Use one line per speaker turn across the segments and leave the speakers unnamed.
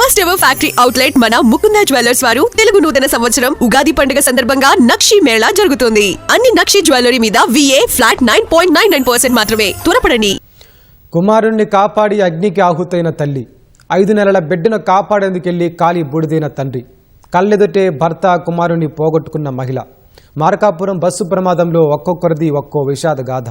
First ever factory outlet మన Mukunda jewellers వారు తెలుగు నూతన సంవత్సరం ఉగాది పండుగ సందర్భంగా నక్షి మేళా జరుగుతుంది. అన్ని నక్షి జ్యువెలరీ మీద VA ఫ్లాట్ 9.99% మాత్రమే. త్వరపడండి.
కుమారుణ్ణి కాపాడి అగ్నికి ఆహుతైన తల్లి, 5 నెలల బిడ్డను కాపాడేందుకెళ్లి కాలి బూడిదైన తండ్రి, కళ్ళెదుటే భర్త కుమారుణ్ణి పోగొట్టుకున్న మహిళ. మార్కాపురం బస్సు ప్రమాదంలో ఒక్కొక్కరిది ఒక్కో విషాద గాథ.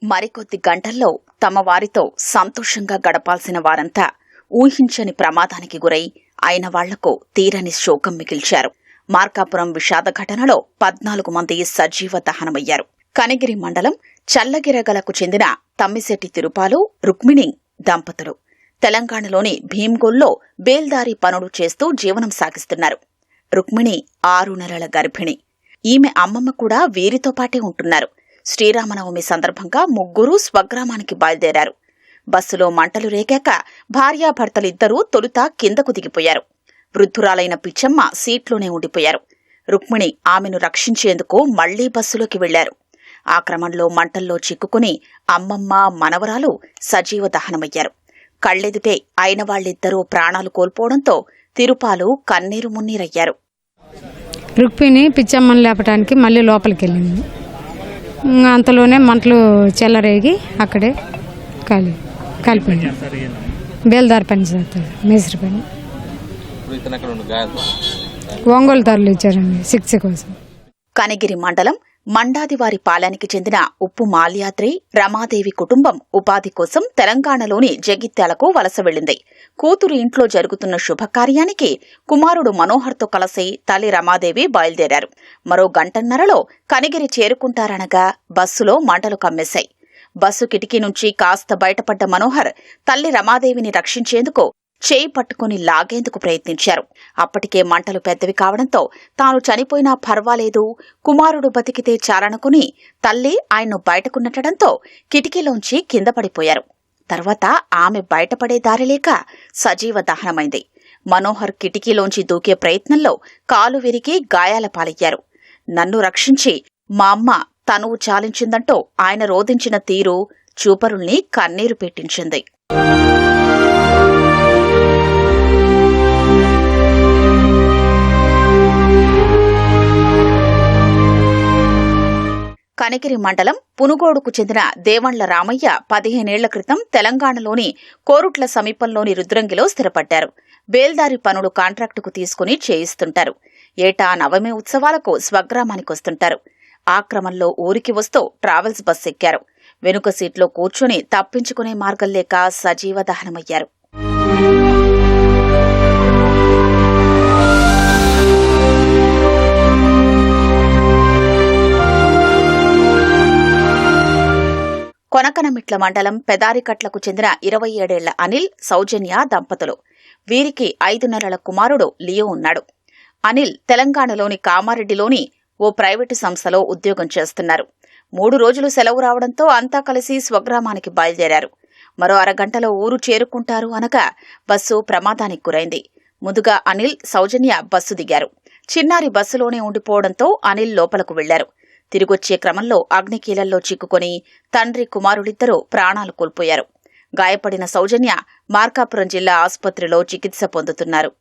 మరికొద్ది గంటల్లో తమ వారితో సంతోషంగా గడపాల్సిన వారంతా ఊహించని ప్రమాదానికి గురై అయిన వాళ్లకు తీరని శోకం మిగిల్చారు. మార్కాపురం విషాద ఘటనలో 14 మంది సజీవ దహనమయ్యారు. కనిగిరి మండలం చల్లగిరగలకు చెందిన తమ్మిశెట్టి తిరుపాలు, రుక్మిణి దంపతులు తెలంగాణలోని భీమ్గోల్లో బేల్దారీ పనులు చేస్తూ జీవనం సాగిస్తున్నారు. రుక్మిణి 6 నెలల గర్భిణి. ఈమె అమ్మమ్మ కూడా వీరితో పాటే ఉంటున్నారు. శ్రీరామనవమి సందర్భంగా ముగ్గురూ స్వగ్రామానికి బయలుదేరారు. బస్సులో మంటలు రేగాక భార్యాభర్తలిద్దరూ తొలుత కిందకు దిగిపోయారు. వృద్ధురాలైన పిచ్చమ్మ సీట్లోనే ఉండిపోయారు. రుక్మిణి ఆమెను రక్షించేందుకు మళ్లీ బస్సులోకి వెళ్లారు. ఆ క్రమంలో మంటల్లో చిక్కుకుని అమ్మమ్మ, మనవరాలు సజీవ దహనమయ్యారు. కళ్లెదుటే అయిన వాళ్లిద్దరూ ప్రాణాలు కోల్పోవడంతో తిరుపాలు కన్నీరు మున్నీరయ్యారు.
రుక్మిణి పిచ్చమ్మని లేపడానికి మళ్ళీ లోపలికి వెళ్ళింది. అంతలోనే మంటలు చెల్లరేగి అక్కడే కాలిపోయింది. బేల్దారి పని చేస్తారు, మేస్త్రి పని. ఒంగోలు తరలి ఇచ్చారండి శిక్ష కోసం.
కనిగిరి మండలం మండాదివారి పాలెనికి చెందిన ఉప్పు మాల్యాద్రి రమాదేవి కుటుంబం ఉపాధి కోసం తెలంగాణలోని జగిత్యాలకు వలస వెళ్లింది. కూతురు ఇంట్లో జరుగుతున్న శుభకార్యానికి కుమారుడు మనోహర్తో కలిసి తల్లి రమాదేవి బయలుదేరారు. మరో గంటన్నరలో కనిగిరి చేరుకుంటారనగా బస్సులో మంటలు కమ్మేశాయి. బస్సు కిటికీ నుంచి కాస్త బయటపడ్డ మనోహర్ తల్లి రమాదేవిని రక్షించేందుకు చేయి పట్టుకుని లాగేందుకు ప్రయత్నించారు. అప్పటికే మంటలు పెద్దవి కావడంతో తాను చనిపోయినా పర్వాలేదు, కుమారుడు బతికితే చాలనుకుని తల్లి ఆయన్ను బయటకు నెట్టడంతో కిటికీలోంచి కింద పడిపోయారు. తర్వాత ఆమె బయటపడే దారిలేక సజీవ దహనమైంది. మనోహర్ కిటికీలోంచి దూకే ప్రయత్నంలో కాలు విరిగి గాయాల పాలయ్యారు. నన్ను రక్షించి మా అమ్మ తనువు చాలించిందంటూ ఆయన రోదించిన తీరు చూపరుల్ని కన్నీరు పెట్టించింది. కనిగిరి మండలం పునుగోడుకు చెందిన దేవండ్ల రామయ్య 15 ఏళ్ల క్రితం తెలంగాణలోని కోరుట్ల సమీపంలోని రుద్రంగిలో స్థిరపడ్డారు. బేల్దారి పనులు కాంట్రాక్టుకు తీసుకుని చేయిస్తుంటారు. ఏటా నవమి ఉత్సవాలకు స్వగ్రామానికొస్తుంటారు. ఆ క్రమంలో ఊరికి వస్తూ ట్రావెల్స్ బస్ ఎక్కారు. వెనుక సీట్లో కూర్చుని తప్పించుకునే మార్గం లేక సజీవ దహనమయ్యారు. కొనకనమిట్ల మండలం పెదారికట్లకు చెందిన 27 ఏళ్ల అనిల్, సౌజన్య దంపతులు. వీరికి 5 నెలల కుమారుడు లియో ఉన్నాడు. అనిల్ తెలంగాణలోని కామారెడ్డిలోని ఓ ప్రైవేటు సంస్థలో ఉద్యోగం చేస్తున్నారు. 3 రోజులు సెలవు రావడంతో అంతా కలిసి స్వగ్రామానికి బయలుదేరారు. మరో అరగంటలో ఊరు చేరుకుంటారు అనగా బస్సు ప్రమాదానికి గురైంది. ముందుగా అనిల్, సౌజన్య బస్సు దిగారు. చిన్నారి బస్సులోనే ఉండిపోవడంతో అనిల్ లోపలకు వెళ్లారు. తిరిగొచ్చే క్రమంలో అగ్నికీలల్లో చిక్కుకొని తండ్రి, కుమారుడిద్దరూ ప్రాణాలు కోల్పోయారు. గాయపడిన సౌజన్య మార్కాపురం జిల్లా ఆసుపత్రిలో చికిత్స పొందుతున్నారు.